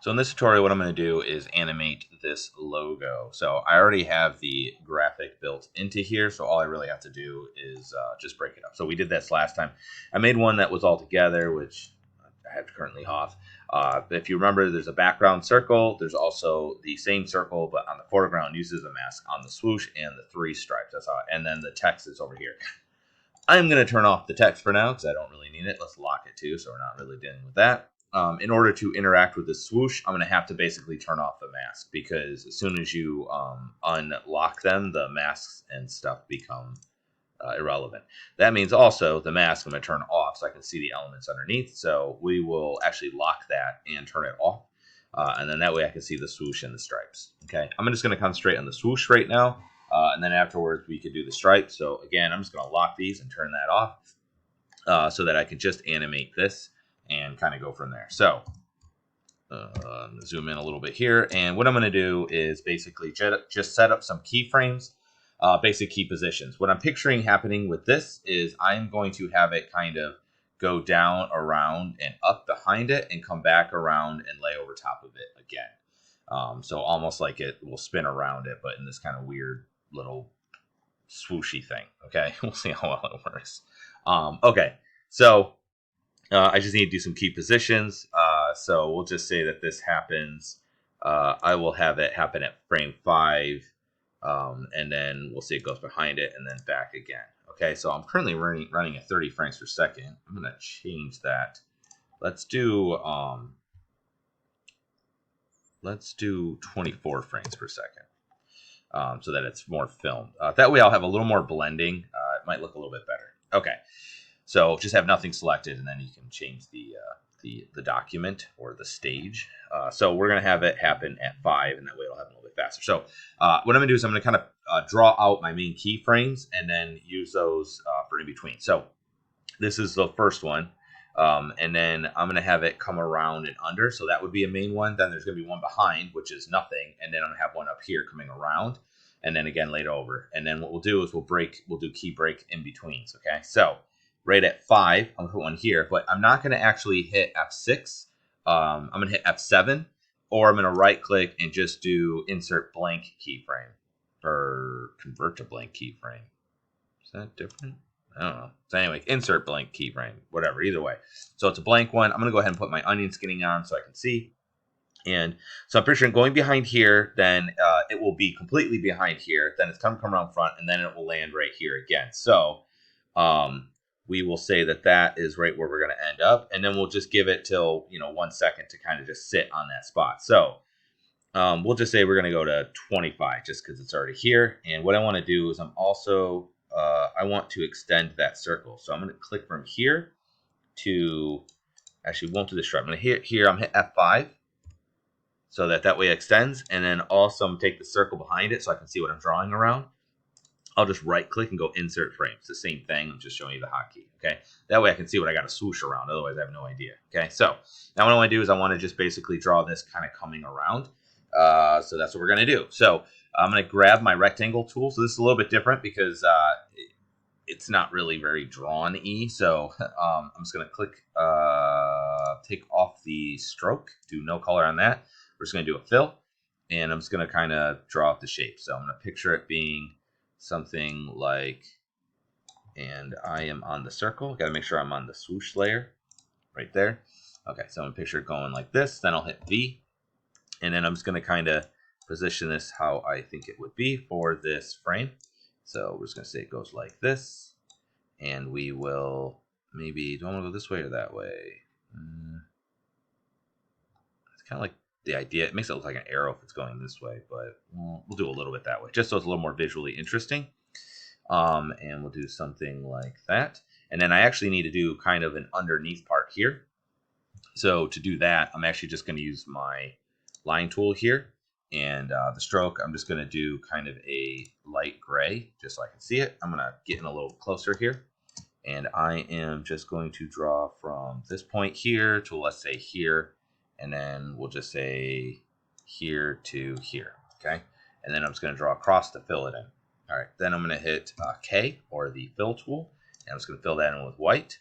So in this tutorial, what I'm going to do is animate this logo. So I already have the graphic built into here, so all I really have to do is just break it up. So we did this last time. I made one that was all together, which I have currently off. If you remember, there's a background circle. There's also the same circle, but on the foreground uses a mask on the swoosh and the 3 stripes. That's how. And then the text is over here. I'm going to turn off the text for now because I don't really need it. Let's lock it too, so we're not really dealing with that. In order to interact with the swoosh, I'm going to have to basically turn off the mask because as soon as you unlock them, the masks and stuff become irrelevant. That means also the mask I'm going to turn off so I can see the elements underneath. So we will actually lock that and turn it off. And then that way I can see the swoosh and the stripes. Okay, I'm just going to concentrate on the swoosh right now. And then afterwards we could do the stripes. So again, I'm just going to lock these and turn that off so that I can just animate this and kind of go from there. So zoom in a little bit here. And what I'm going to do is basically just set up some keyframes, basic key positions. What I'm picturing happening with this is I'm going to have it kind of go down, around, and up behind it and come back around and lay over top of it again. So almost like it will spin around it, but in this kind of weird little swooshy thing. Okay, we'll see how well it works. Okay, so I just need to do some key positions. So we'll just say that this happens. I will have it happen at frame 5, and then we'll say it goes behind it and then back again. Okay, so I'm currently running at 30 frames per second. I'm going to change that. Let's do 24 frames per second. So that it's more filmed. That way I'll have a little more blending. It might look a little bit better. Okay, so just have nothing selected, and then you can change the document or the stage. So we're going to have it happen at 5, and that way it'll happen a little bit faster. So what I'm going to do is I'm going to kind of draw out my main keyframes and then use those for in between. So this is the first one. And then I'm going to have it come around and under. So that would be a main one. Then there's going to be one behind, which is nothing. And then I'm going to have one up here coming around. And then again laid over. And then what we'll do is we'll do key break in betweens. Okay. So right at 5, I'm going to put one here. But I'm not going to actually hit F6. I'm going to hit F7. Or I'm going to right click and just do insert blank keyframe. Or convert to blank keyframe. Is that different? I don't know. So anyway, insert blank keyframe, whatever, either way. So it's a blank one. I'm going to go ahead and put my onion skinning on so I can see. And so I'm pretty sure going behind here, then it will be completely behind here. Then it's come around front, and then it will land right here again. So we will say that that is right where we're going to end up. And then we'll just give it till 1 second to kind of just sit on that spot. So we'll just say we're going to go to 25 just because it's already here. And what I want to do is I'm also... I want to extend that circle. So I'm going to click from here to, actually won't do this straight. I'm going to hit here, I'm hit F5 so that way it extends. And then also I'm going to take the circle behind it so I can see what I'm drawing around. I'll just right click and go insert frame. It's the same thing. I'm just showing you the hotkey. Okay. That way I can see what I got to swoosh around. Otherwise I have no idea. Okay. So now what I want to do is I want to just basically draw this kind of coming around. So that's what we're going to do. So I'm going to grab my rectangle tool. So this is a little bit different because it's not really very drawn-y. So I'm just going to click, take off the stroke, do no color on that. We're just going to do a fill, and I'm just going to kind of draw out the shape. So I'm going to picture it being something like, and I am on the circle. Got to make sure I'm on the swoosh layer right there. Okay, so I'm going to picture it going like this. Then I'll hit V, and then I'm just going to kind of position this how I think it would be for this frame. So we're just going to say it goes like this. And we will maybe, do I want to go this way or that way? It's kind of like the idea. It makes it look like an arrow if it's going this way, but we'll do a little bit that way, just so it's a little more visually interesting. And we'll do something like that. And then I actually need to do kind of an underneath part here. So to do that, I'm actually just going to use my line tool here. And the stroke, I'm just going to do kind of a light gray, just so I can see it. I'm going to get in a little closer here. And I am just going to draw from this point here to, let's say, here. And then we'll just say here to here, okay? And then I'm just going to draw across to fill it in. All right, then I'm going to hit K, or the fill tool. And I'm just going to fill that in with white.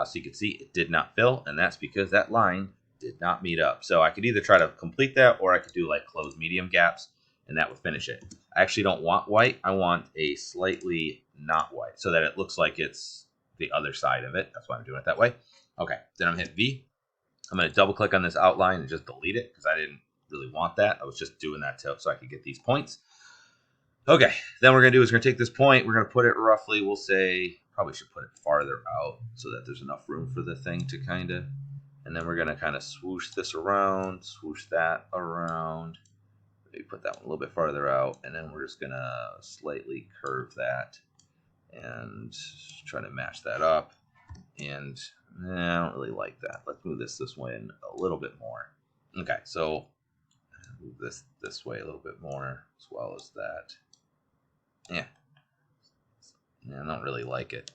So you can see it did not fill, and that's because that line did not meet up. So I could either try to complete that, or I could do like close medium gaps, and that would finish it. I actually don't want white. I want a slightly not white, so that it looks like it's the other side of it. That's why I'm doing it that way. Okay, then I'm going to hit V. I'm going to double click on this outline and just delete it because I didn't really want that. I was just doing that so I could get these points. Okay, then what we're going to do is we're going to take this point. We're going to put it roughly, we'll say, probably should put it farther out so that there's enough room for the thing to kind of, and then we're going to kind of swoosh this around, swoosh that around. Maybe put that one a little bit farther out, and then we're just going to slightly curve that and try to match that up. And I don't really like that. Let's move this way in a little bit more. Okay, so move this way a little bit more as well as that. Yeah, I don't really like it.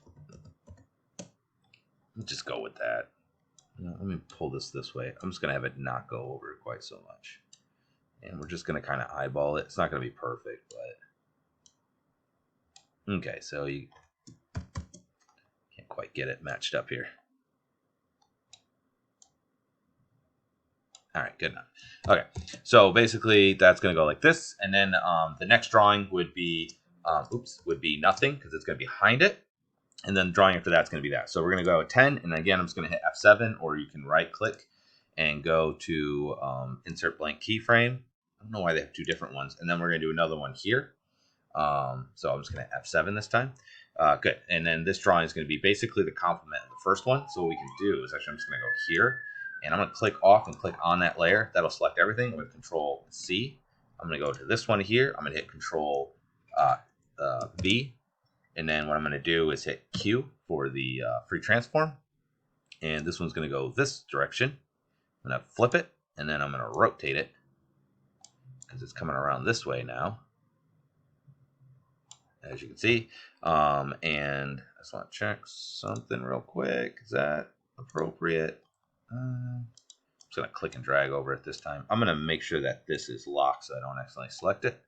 Let's just go with that. Let me pull this way. I'm just going to have it not go over quite so much. And we're just going to kind of eyeball it. It's not going to be perfect, but... Okay, so you can't quite get it matched up here. All right, good enough. Okay, so basically that's going to go like this. And then the next drawing would be, nothing because it's going to be behind it. And then the drawing after that's going to be that. So we're going to go at 10. And again, I'm just going to hit F7, or you can right click and go to insert blank keyframe. I don't know why they have two different ones. And then we're going to do another one here. So I'm just going to F7 this time. Good. And then this drawing is going to be basically the complement of the first one. So what we can do is actually I'm just going to go here. And I'm going to click off and click on that layer. That'll select everything with Control C. I'm going to go to this one here. I'm going to hit Control V. And then what I'm going to do is hit Q for the free transform. And this one's going to go this direction. I'm going to flip it. And then I'm going to rotate it because it's coming around this way now, as you can see. And I just want to check something real quick. Is that appropriate? I'm just going to click and drag over it this time. I'm going to make sure that this is locked so I don't accidentally select it.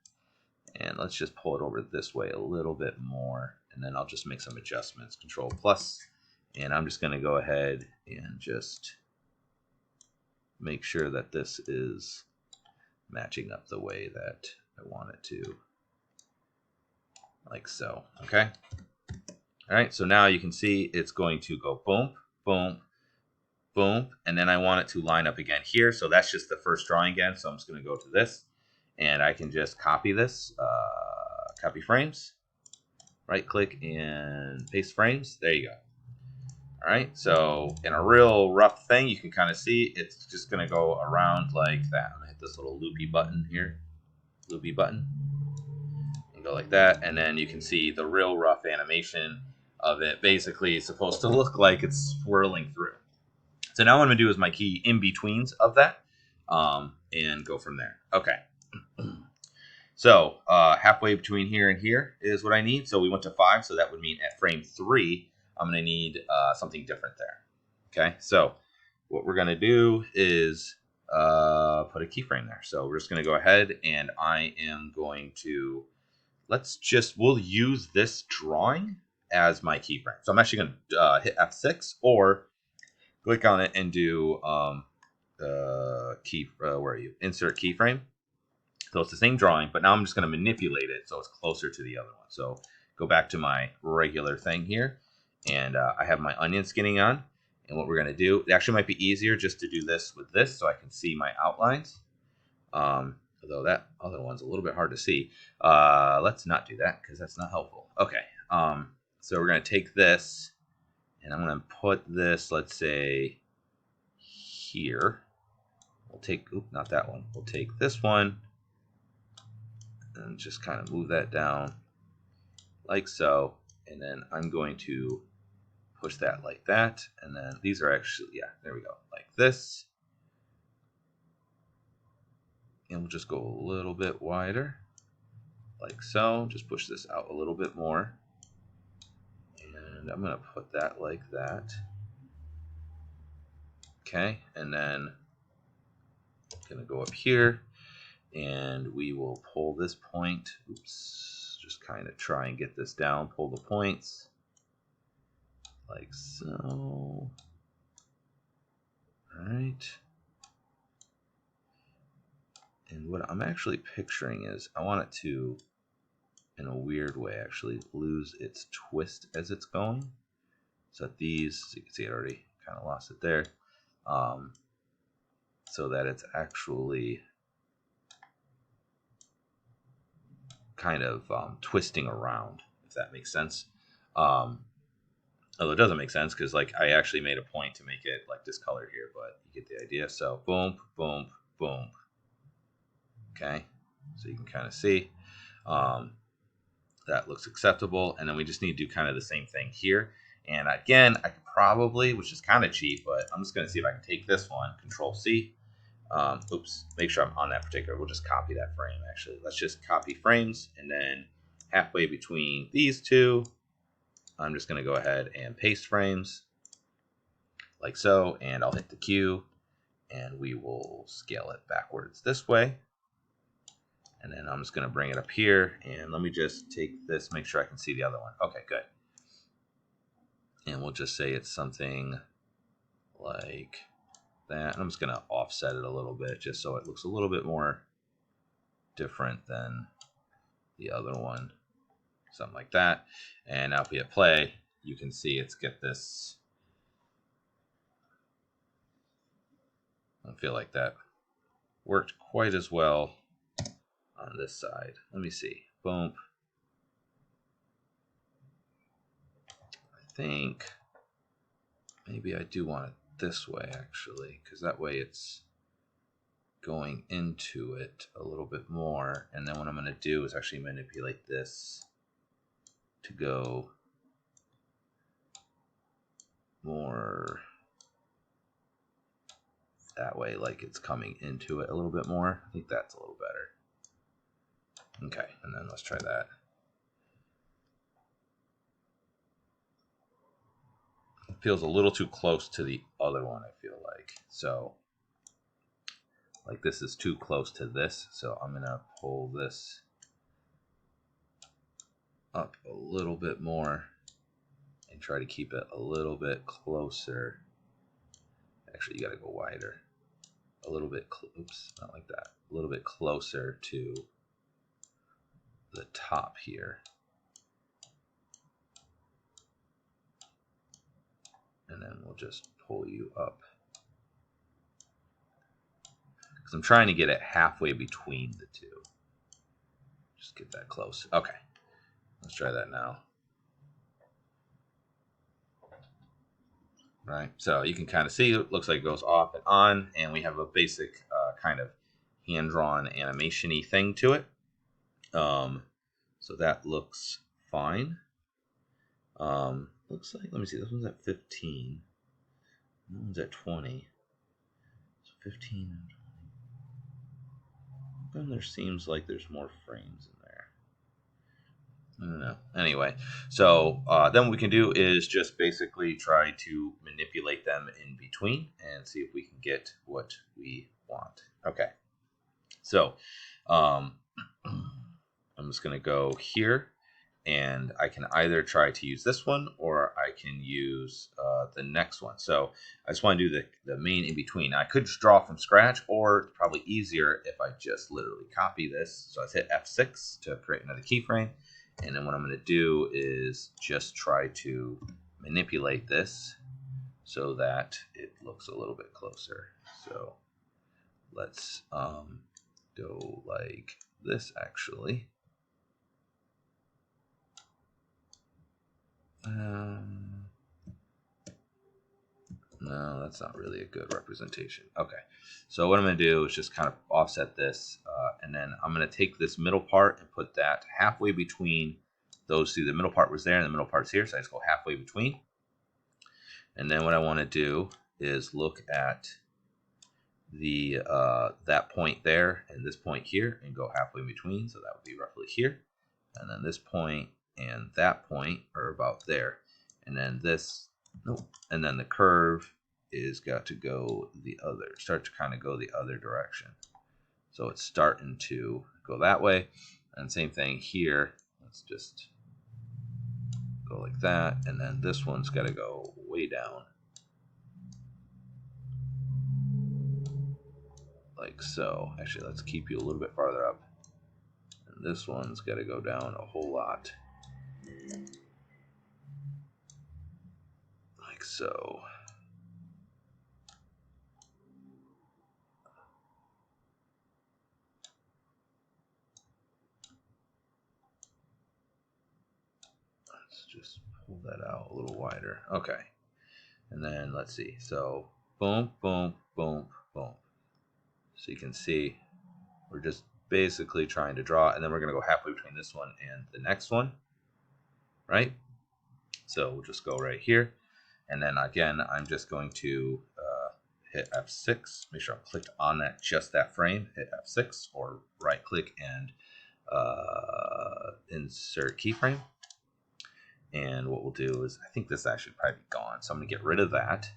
And let's just pull it over this way a little bit more. And then I'll just make some adjustments. Control plus. And I'm just going to go ahead and just make sure that this is matching up the way that I want it to. Like so. Okay. All right. So now you can see it's going to go boom, boom, boom. And then I want it to line up again here. So that's just the first drawing again. So I'm just going to go to this. And I can just copy this. Copy frames. Right click and paste frames. There you go. All right, so in a real rough thing, you can kind of see it's just going to go around like that. I'm going to hit this little loopy button here, loopy button, and go like that. And then you can see the real rough animation of it. Basically, it's supposed to look like it's swirling through. So now what I'm going to do is my key in betweens of that and go from there. Okay. So halfway between here and here is what I need. So we went to 5, so that would mean at frame 3, I'm going to need something different there. Okay, so what we're going to do is put a keyframe there. So we're just going to go ahead and I am going to, we'll use this drawing as my keyframe. So I'm actually going to hit F6 or click on it and do where are you? Insert keyframe. So it's the same drawing, but now I'm just going to manipulate it so it's closer to the other one. So go back to my regular thing here, and I have my onion skinning on. And what we're going to do, it actually might be easier just to do this with this so I can see my outlines. Although that other one's a little bit hard to see. Let's not do that because that's not helpful. Okay, so we're going to take this, and I'm going to put this, let's say, here. We'll take, not that one. We'll take this one. And just kind of move that down like so. And then I'm going to push that like that. And then these are actually, yeah, there we go, like this. And we'll just go a little bit wider, like so. Just push this out a little bit more. And I'm going to put that like that. Okay, and then I'm going to go up here. And we will pull this point. Oops. Just kind of try and get this down. Pull the points. Like so. Alright. And what I'm actually picturing is I want it to, in a weird way, actually lose its twist as it's going. So that these, so you can see it already kind of lost it there. So that it's actually kind of twisting around, if that makes sense. Although it doesn't make sense because like I actually made a point to make it like this color here, but you get the idea. So boom, boom, boom. Okay, so you can kind of see that looks acceptable, and then we just need to do kind of the same thing here. And again, I could probably, which is kind of cheap, but I'm just going to see if I can take this one, Control C. Oops, make sure I'm on that particular. We'll just copy that frame. Actually, let's just copy frames, and then halfway between these two, I'm just going to go ahead and paste frames like so, and I'll hit the Q, and we will scale it backwards this way. And then I'm just going to bring it up here, and let me just take this, make sure I can see the other one. Okay, good. And we'll just say it's something like that. I'm just going to offset it a little bit just so it looks a little bit more different than the other one. Something like that. And now if we hit play, you can see it's get this. I don't feel like that worked quite as well on this side. Let me see. Boom. I think maybe I do want it this way actually, because that way it's going into it a little bit more. And then what I'm going to do is actually manipulate this to go more that way, like it's coming into it a little bit more. I think that's a little better. Okay, and then let's try that. It feels a little too close to the other one, I feel like. So, like this is too close to this, so I'm going to pull this up a little bit more and try to keep it a little bit closer. Actually, you got to go wider. A little bit, oops, not like that. A little bit closer to the top here. And then we'll just pull you up. Because I'm trying to get it halfway between the two. Just get that close. Okay, let's try that now. Right, so you can kind of see it looks like it goes off and on, and we have a basic kind of hand-drawn animation-y thing to it. So that looks fine. Looks like, let me see, this one's at 15. That one's at 20. So 15 and 20. And there seems like there's more frames in there. I don't know. Anyway, so then what we can do is just basically try to manipulate them in between and see if we can get what we want. Okay. So I'm just going to go here, and I can either try to use this one or I can use the next one. So I just want to do the main in between. Now, I could just draw from scratch, or it's probably easier if I just literally copy this. So let's hit F6 to create another keyframe. And then what I'm going to do is just try to manipulate this so that it looks a little bit closer. So let's go like this actually. No, that's not really a good representation. Okay, so what I'm going to do is just kind of offset this, and then I'm going to take this middle part and put that halfway between those two. The middle part was there, and the middle part's here, so I just go halfway between. And then what I want to do is look at the that point there and this point here, and go halfway between, so that would be roughly here. And then this point and that point are about there, and then this. Nope. And then the curve is got to go the other, start to kind of go the other direction. So it's starting to go that way. And same thing here. Let's just go like that. And then this one's got to go way down. like so. Actually, let's keep you a little bit farther up. And this one's got to go down a whole lot. Like so. Let's just pull that out a little wider. Okay. And then let's see. So boom, boom, boom, boom. So you can see we're just basically trying to draw, and then we're going to go halfway between this one and the next one, right? So we'll just go right here. And then again, I'm just going to hit F6, make sure I'm clicked on that, just that frame, hit F6 or right click and insert keyframe. And what we'll do is, I think this actually probably be gone. So I'm gonna get rid of that.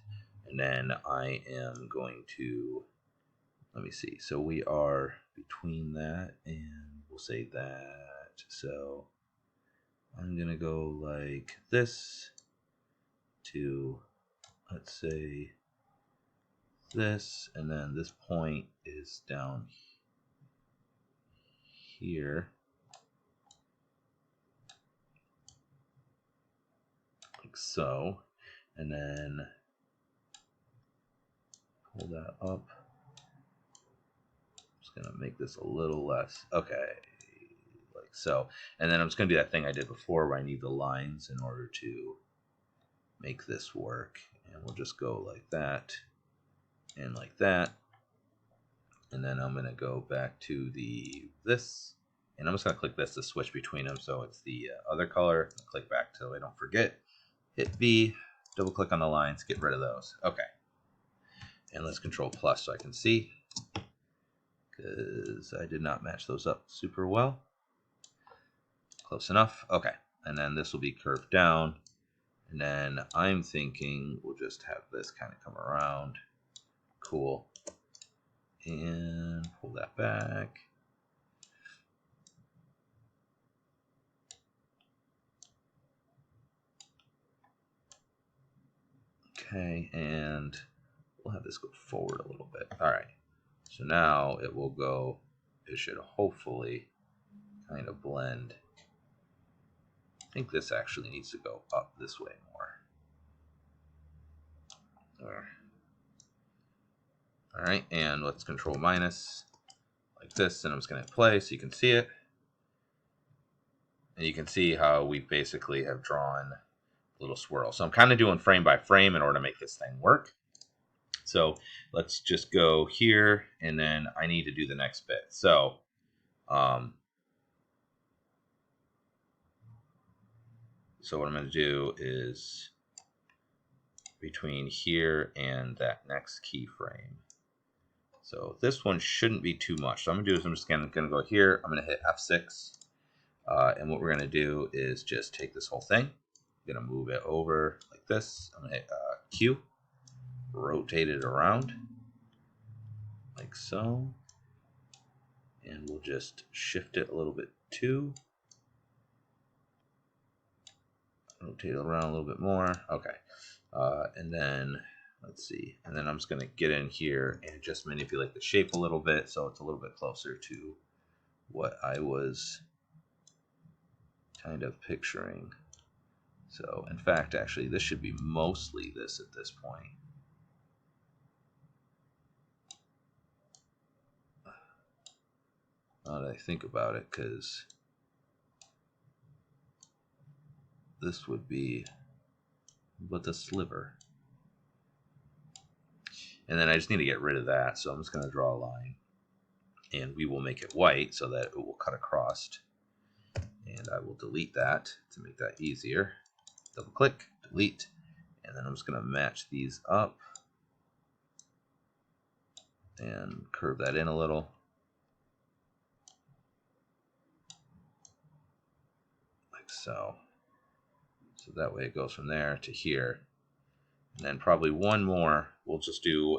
And then I am going to, let me see. So we are between that and we'll say that. So I'm gonna go like this to, let's say this, and then this point is down here, like so, and then pull that up. I'm just gonna make this a little less, okay, like so, and then I'm just gonna do that thing I did before where I need the lines in order to make this work, and we'll just go like that and like that. And then I'm going to go back to this, and I'm just going to click this to switch between them. So it's the other color. Click back so I don't forget. Hit V, double click on the lines, get rid of those. Okay. And let's Control plus so I can see, because I did not match those up super well. Close enough. Okay. And then this will be curved down. And then I'm thinking we'll just have this kind of come around. Cool. And pull that back. Okay, and we'll have this go forward a little bit. All right, so now it will go, it should hopefully kind of blend. I think this actually needs to go up this way more. All right, and let's Control minus like this, and I'm just going to play so you can see it. And you can see how we basically have drawn a little swirl. So I'm kind of doing frame by frame in order to make this thing work. So let's just go here, and then I need to do the next bit. So what I'm going to do is between here and that next keyframe. So this one shouldn't be too much. So I'm going to do is I'm just going to go here. I'm going to hit F6. And what we're going to do is just take this whole thing. I'm going to move it over like this. I'm going to hit Q. Rotate it around like so. And we'll just shift it a little bit too. Rotate it around a little bit more. Okay. And then let's see. And then I'm just going to get in here and just manipulate the shape a little bit so it's a little bit closer to what I was kind of picturing. So in fact, actually, this should be mostly this at this point. Now that I think about it, because this would be but the sliver. And then I just need to get rid of that, so I'm just going to draw a line. And we will make it white so that it will cut across. And I will delete that to make that easier. Double click, delete, and then I'm just going to match these up and curve that in a little. Like so. So that way it goes from there to here. And then probably one more, we'll just do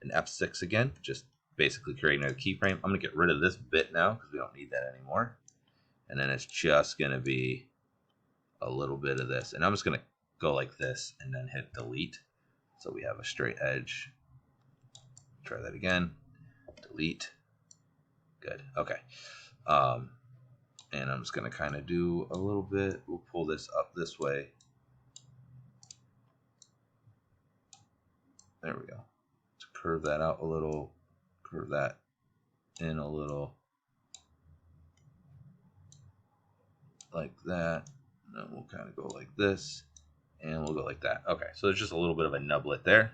an F6 again, just basically creating a keyframe. I'm going to get rid of this bit now because we don't need that anymore. And then it's just going to be a little bit of this. And I'm just going to go like this and then hit delete. So we have a straight edge. Try that again. Delete. Good. Okay. Um, and I'm just going to kind of do a little bit. We'll pull this up this way. There we go. To curve that out a little. Curve that in a little. Like that. And then we'll kind of go like this. And we'll go like that. Okay, so there's just a little bit of a nublet there.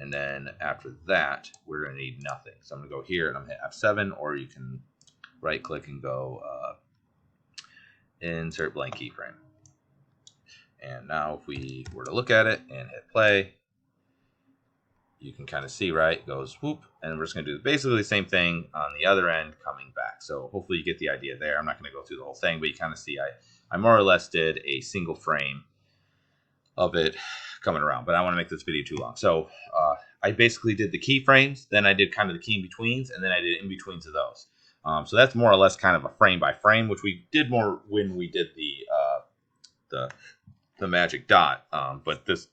And then after that, we're going to need nothing. So I'm going to go here and I'm going to hit F7, or you can right click and go insert blank keyframe. And now if we were to look at it and hit play, you can kind of see, right? It goes whoop. And we're just going to do basically the same thing on the other end coming back. So hopefully you get the idea there. I'm not going to go through the whole thing, but you kind of see I more or less did a single frame of it coming around, but I want to make this video too long. So I basically did the keyframes, then I did kind of the key in betweens, and then I did in betweens of those. So that's more or less kind of a frame by frame, which we did more when we did the magic dot. But this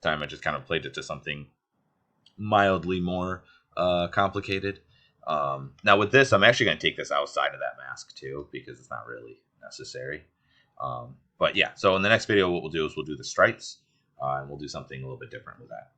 time I just kind of played it to something mildly more complicated. Now with this, I'm actually going to take this outside of that mask too, because it's not really necessary. But yeah, so in the next video, what we'll do is we'll do the stripes, and we'll do something a little bit different with that.